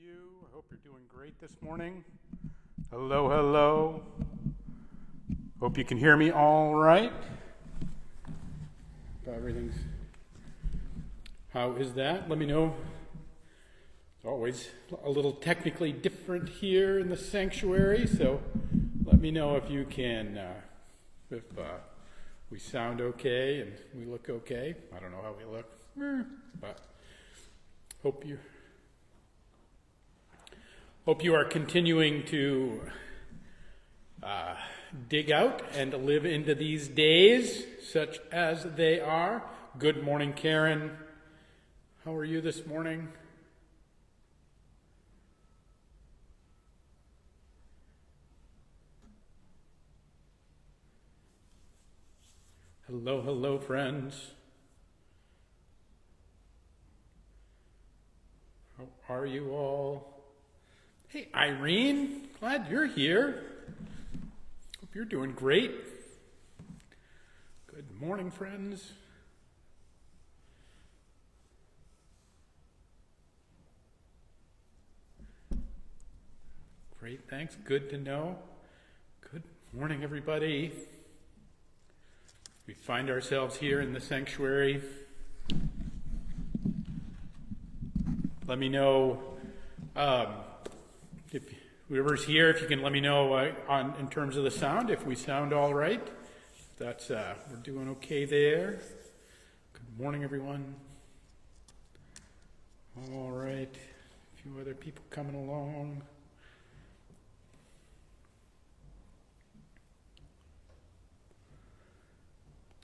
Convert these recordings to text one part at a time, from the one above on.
you. I hope you're doing great this morning. Hello, hello. Hope you can hear me all right. Everything's... How is that? Let me know. Always a little technically different here in the sanctuary, so let me know if you can, if we sound okay and we look okay. I don't know how we look, but hope you are continuing to dig out and live into these days, such as they are. Good morning, Karen. How are you this morning? Hello, hello, friends. How are you all? Hey, Irene, glad you're here. Hope you're doing great. Good morning, friends. Great, thanks. Good to know. Good morning, everybody. We find ourselves here in the sanctuary. Let me know if whoever's here, if you can let me know in terms of the sound, if we sound all right. That's we're doing okay there. Good morning, everyone. All right, a few other people coming along.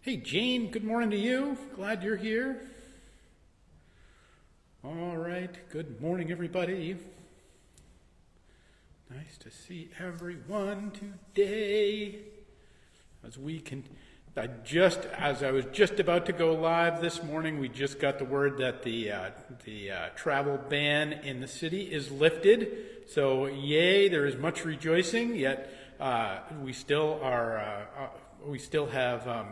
Hey, Jane, good morning to you. Glad you're here. All right, good morning, everybody. Nice to see everyone today. As I was just about to go live this morning, we just got the word that the travel ban in the city is lifted. So, yay! There is much rejoicing. Yet we still have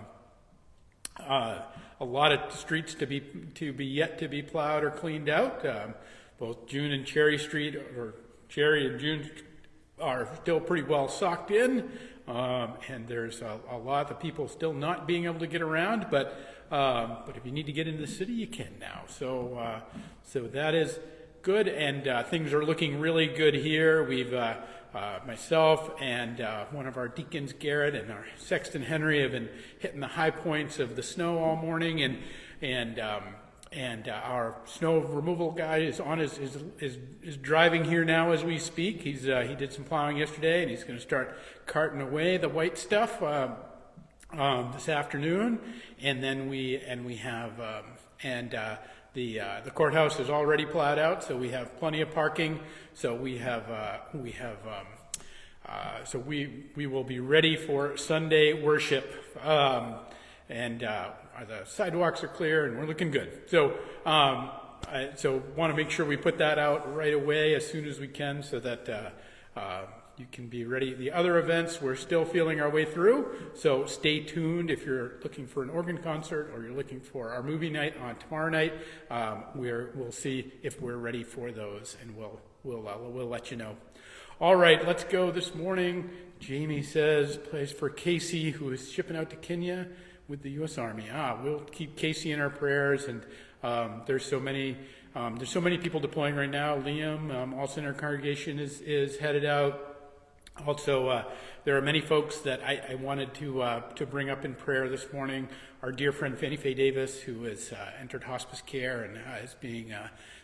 a lot of streets to be yet to be plowed or cleaned out. Both June and Cherry Street, or Cherry and June, are still pretty well socked in, and there's a lot of people still not being able to get around. But if you need to get into the city, you can now. So that is good, and things are looking really good here. We've myself and one of our deacons, Garrett, and our sexton, Henry, have been hitting the high points of the snow all morning, and our snow removal guy is driving here now as we speak. He did some plowing yesterday, and he's going to start carting away the white stuff this afternoon, and then we have the courthouse is already plowed out, so we have plenty of parking. So we will be ready for Sunday worship, and the sidewalks are clear, and we're looking good. So want to make sure we put that out right away as soon as we can, so that you can be ready. The other events, we're still feeling our way through, so stay tuned if you're looking for an organ concert or you're looking for our movie night on tomorrow night. We'll see if we're ready for those, and we'll let you know. All right, let's go this morning. Jamie says, plays for Casey, who is shipping out to Kenya with the U.S. Army. We'll keep Casey in our prayers, and there's so many people deploying right now. Liam, also in our congregation, is headed out. Also, there are many folks that I wanted to bring up in prayer this morning. Our dear friend Fannie Faye Davis, who has entered hospice care and is being,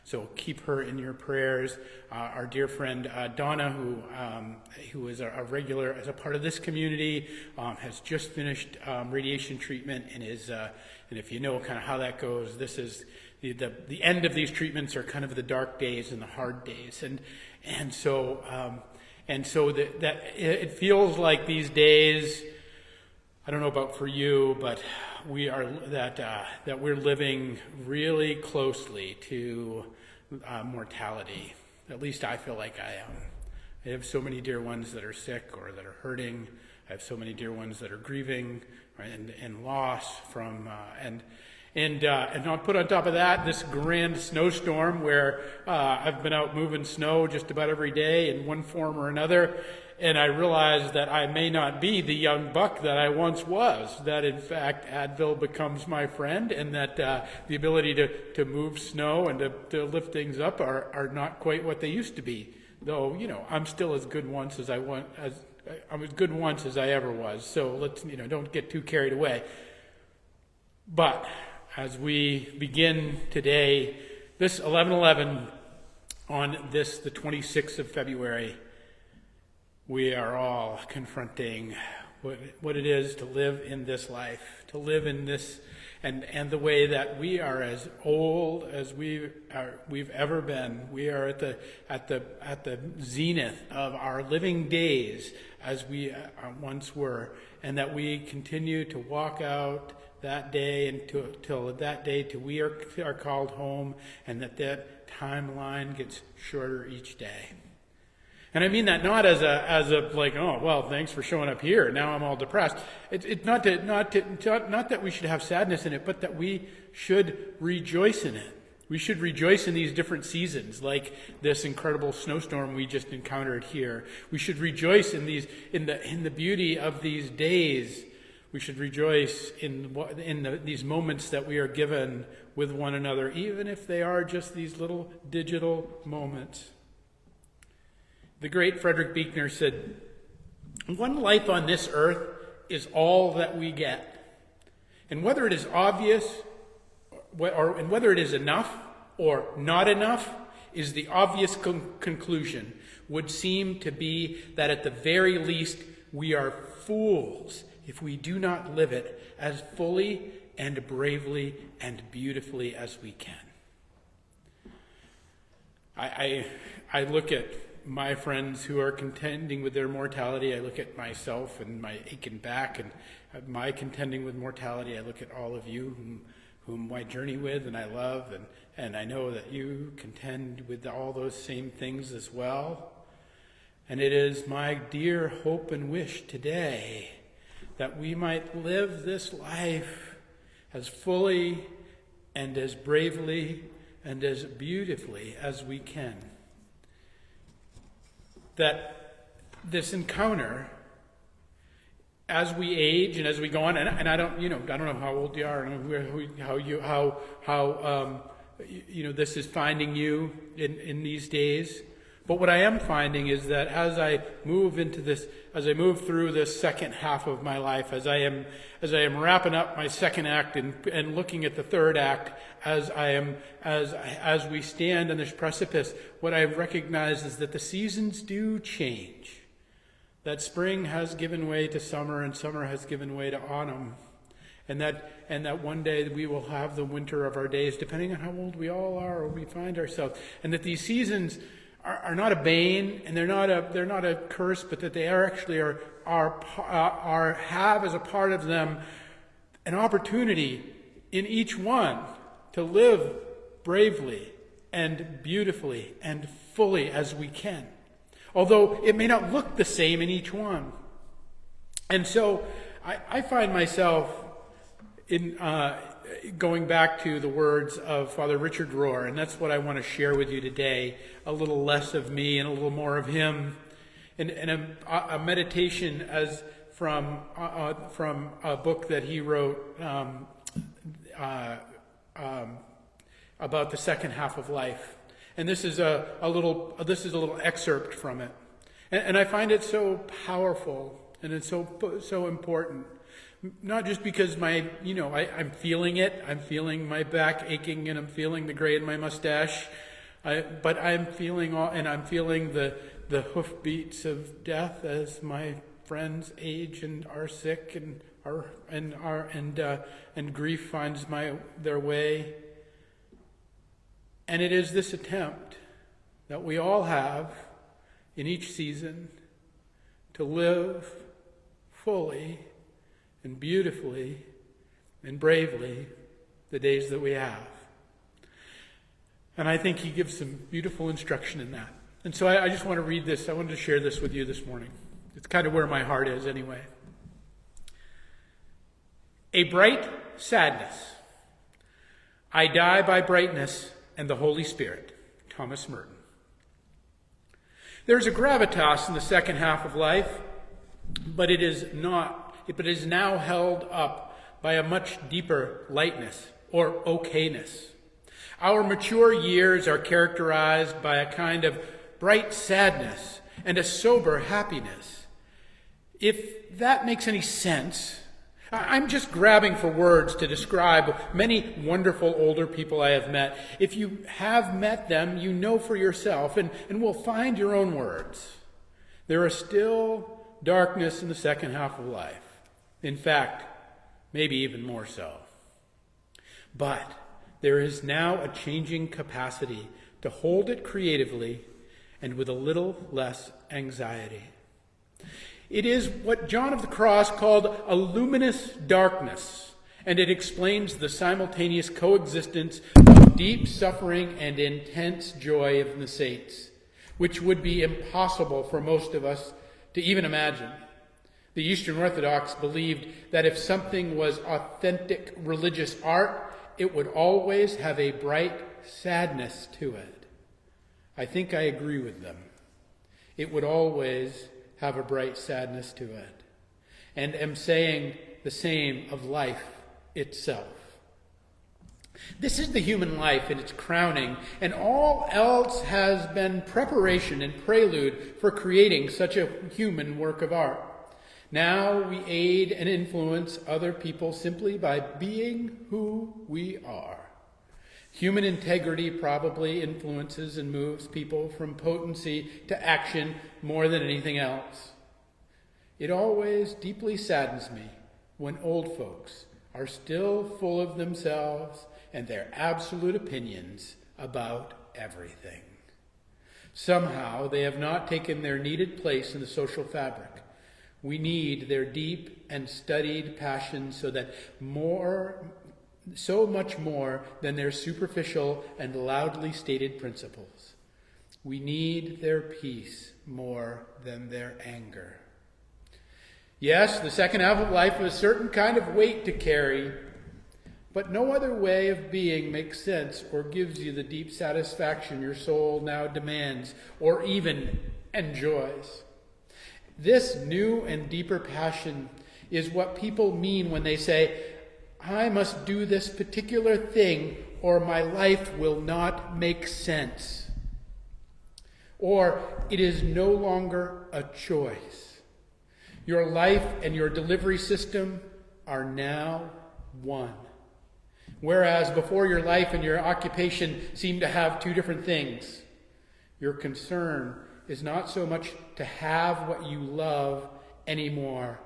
so keep her in your prayers. Our dear friend Donna, who is a regular as a part of this community, has just finished radiation treatment and is, and if you know kind of how that goes, this is the end of these treatments are kind of the dark days and the hard days, and so that it feels like these days, I don't know about for you, but that we're living really closely to mortality. At least I feel like I am. I have so many dear ones that are sick or that are hurting. I have so many dear ones that are grieving, right, and loss from And I'll put on top of that this grand snowstorm where I've been out moving snow just about every day in one form or another. And I realize that I may not be the young buck that I once was, that in fact Advil becomes my friend, and that the ability to move snow and to lift things up are not quite what they used to be. Though, I'm still as good once as I'm as good once as I ever was. So let's, don't get too carried away. But as we begin today, this 11/11, on this, the 26th of February, we are all confronting what it is to live in this life, to live in this, and the way that we are as old as we've ever been. We are at the zenith of our living days as we once were, and that we continue to walk out that day till that day till we are called home, and that timeline gets shorter each day. And I mean that not as a like, oh well, thanks for showing up here, now I'm all depressed. It's not that we should have sadness in it, but that we should rejoice in it. We should rejoice in these different seasons, like this incredible snowstorm we just encountered here. We should rejoice in the beauty of these days. We should rejoice in these moments that we are given with one another, even if they are just these little digital moments. The great Frederick Buechner said, "One life on this earth is all that we get. And whether it is obvious, and whether it is enough or not enough, is the obvious conclusion, would seem to be that at the very least we are fools if we do not live it as fully and bravely and beautifully as we can." I look at my friends who are contending with their mortality. I look at myself and my aching back and my contending with mortality. I look at all of you whom I journey with and I love, and I know that you contend with all those same things as well. And it is my dear hope and wish today that we might live this life as fully and as bravely and as beautifully as we can. That this encounter, as we age and as we go on, and I don't know how old you are, and how this is finding you in these days. But what I am finding is that as I move through this second half of my life, as I am wrapping up my second act and looking at the third act, as we stand on this precipice, what I recognize is that the seasons do change. That spring has given way to summer, and summer has given way to autumn, and that one day we will have the winter of our days, depending on how old we all are or we find ourselves, and that these seasons are not a bane, and they're not a curse, but that they have as a part of them an opportunity in each one to live bravely and beautifully and fully as we can, although it may not look the same in each one. And so I find myself in going back to the words of Father Richard Rohr, and that's what I want to share with you today, a little less of me and a little more of him, and a meditation as from a book that he wrote about the second half of life. And this is a little excerpt from it, and I find it so powerful, and it's so important. Not just because I'm feeling it. I'm feeling my back aching, and I'm feeling the gray in my mustache. But I'm feeling the hoofbeats of death as my friends age and are sick, and grief finds their way. And it is this attempt that we all have in each season to live fully and beautifully and bravely the days that we have. And I think he gives some beautiful instruction in that. And so I just want to read this. I wanted to share this with you this morning. It's kind of where my heart is anyway. A bright sadness I die by brightness and the Holy Spirit. Thomas Merton. There's a gravitas in the second half of life, but it is now held up by a much deeper lightness or okayness. Our mature years are characterized by a kind of bright sadness and a sober happiness. If that makes any sense, I'm just grabbing for words to describe many wonderful older people I have met. If you have met them, you know for yourself and will find your own words. There is still darkness in the second half of life. In fact, maybe even more so. But there is now a changing capacity to hold it creatively and with a little less anxiety. It is what John of the Cross called a luminous darkness, and it explains the simultaneous coexistence of deep suffering and intense joy of the saints, which would be impossible for most of us to even imagine. The Eastern Orthodox believed that if something was authentic religious art, it would always have a bright sadness to it. I think I agree with them. It would always have a bright sadness to it, and am saying the same of life itself. This is the human life in its crowning, and all else has been preparation and prelude for creating such a human work of art. Now we aid and influence other people simply by being who we are. Human integrity probably influences and moves people from potency to action more than anything else. It always deeply saddens me when old folks are still full of themselves and their absolute opinions about everything. Somehow they have not taken their needed place in the social fabric. We need their deep and studied passion so much more than their superficial and loudly stated principles. We need their peace more than their anger. Yes, the second half of life has a certain kind of weight to carry, but no other way of being makes sense or gives you the deep satisfaction your soul now demands or even enjoys. This new and deeper passion is what people mean when they say, I must do this particular thing or my life will not make sense. Or it is no longer a choice. Your life and your delivery system are now one. Whereas before your life and your occupation seem to have two different things. Your concern is not so much to have what you love anymore,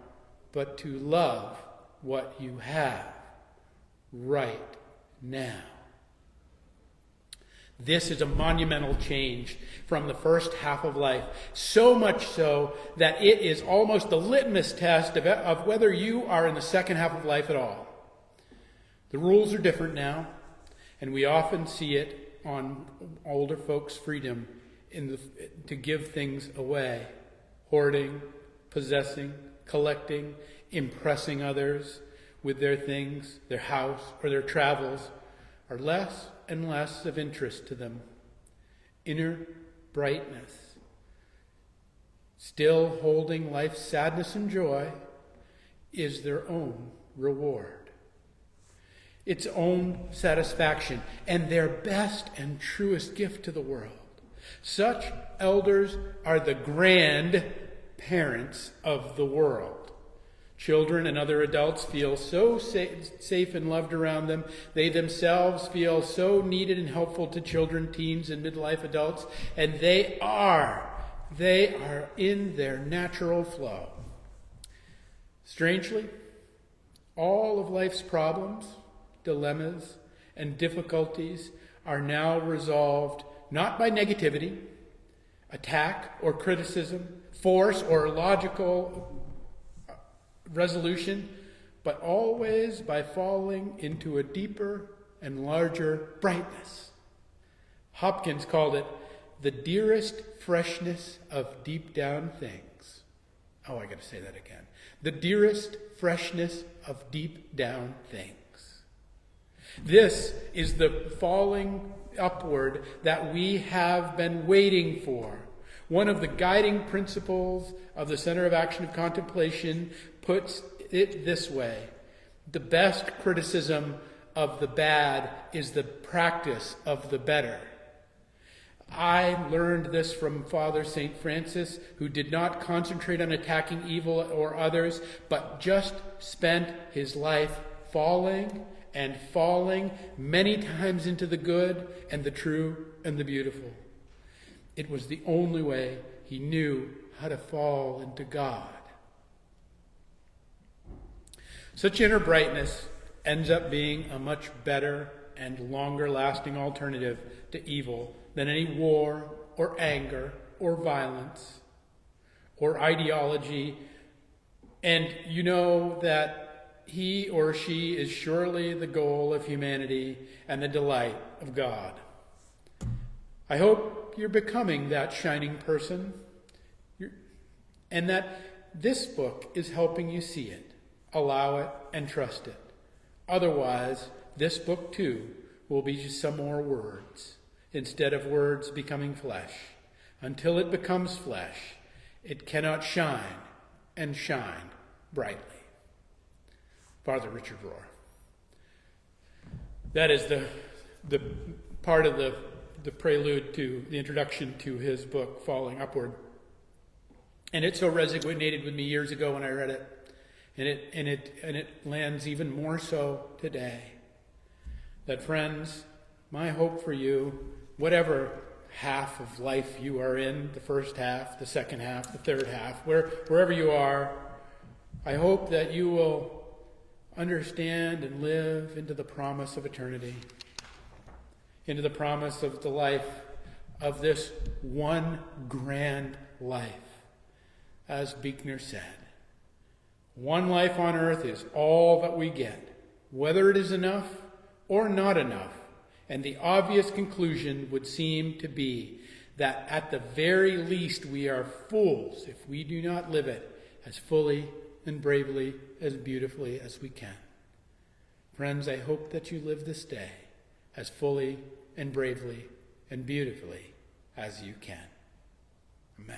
but to love what you have right now. This is a monumental change from the first half of life, so much so that it is almost the litmus test of whether you are in the second half of life at all. The rules are different now, and we often see it on older folks' freedom to give things away. Hoarding, possessing, collecting, impressing others with their things, their house, or their travels are less and less of interest to them. Inner brightness, still holding life's sadness and joy, is their own reward, its own satisfaction, and their best and truest gift to the world. Such elders are the grand parents of the world. Children and other adults feel so safe and loved around them. They themselves feel so needed and helpful to children, teens, and midlife adults. And they are in their natural flow. Strangely, all of life's problems, dilemmas, and difficulties are now resolved not by negativity, attack or criticism, force or logical resolution, but always by falling into a deeper and larger brightness. Hopkins called it the dearest freshness of deep down things. Oh, I got to say that again. The dearest freshness of deep down things. This is the falling upward that we have been waiting for. One of the guiding principles of the Center of Action of Contemplation puts it this way: the best criticism of the bad is the practice of the better. I learned this from Father St. Francis, who did not concentrate on attacking evil or others, but just spent his life falling and falling many times into the good and the true and the beautiful. It was the only way he knew how to fall into God. Such inner brightness ends up being a much better and longer-lasting alternative to evil than any war or anger or violence or ideology. And you know that he or she is surely the goal of humanity and the delight of God. I hope you're becoming that shining person, and that this book is helping you see it, allow it, and trust it. Otherwise, this book too will be just some more words, instead of words becoming flesh. Until it becomes flesh, it cannot shine and shine brightly. Father Richard Rohr. That is the part of the prelude to the introduction to his book, Falling Upward. And it so resonated with me years ago when I read it. And it lands even more so today. That, friends, my hope for you, whatever half of life you are in, the first half, the second half, the third half, wherever you are, I hope that you will understand and live into the promise of eternity, into the promise of the life of this one grand life. As Buechner said, one life on earth is all that we get, whether it is enough or not enough. And the obvious conclusion would seem to be that at the very least we are fools if we do not live it as fully and bravely, as beautifully as we can. Friends, I hope that you live this day as fully and bravely and beautifully as you can. Amen.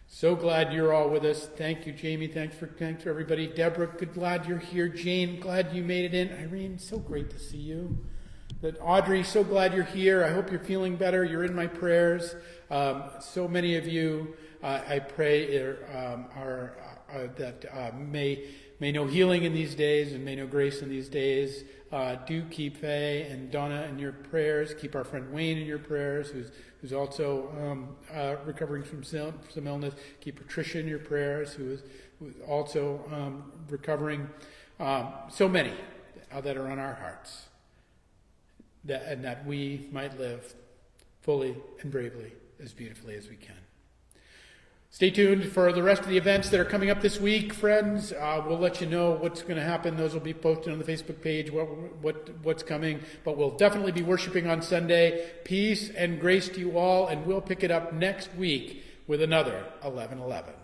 So glad you're all with us. Thank you, Jamie. Thanks for everybody. Deborah, glad you're here. Jane, glad you made it in. Irene, so great to see you. But Audrey, so glad you're here. I hope you're feeling better. You're in my prayers. So many of you, I pray, may know healing in these days and may know grace in these days. Do keep Faye and Donna in your prayers. Keep our friend Wayne in your prayers, who's also recovering from some illness. Keep Patricia in your prayers, who's also recovering. So many that are on our hearts. And that we might live fully and bravely, as beautifully as we can. Stay tuned for the rest of the events that are coming up this week, friends. We'll let you know what's going to happen. Those will be posted on the Facebook page, what's coming. But we'll definitely be worshiping on Sunday. Peace and grace to you all, and we'll pick it up next week with another 11:11.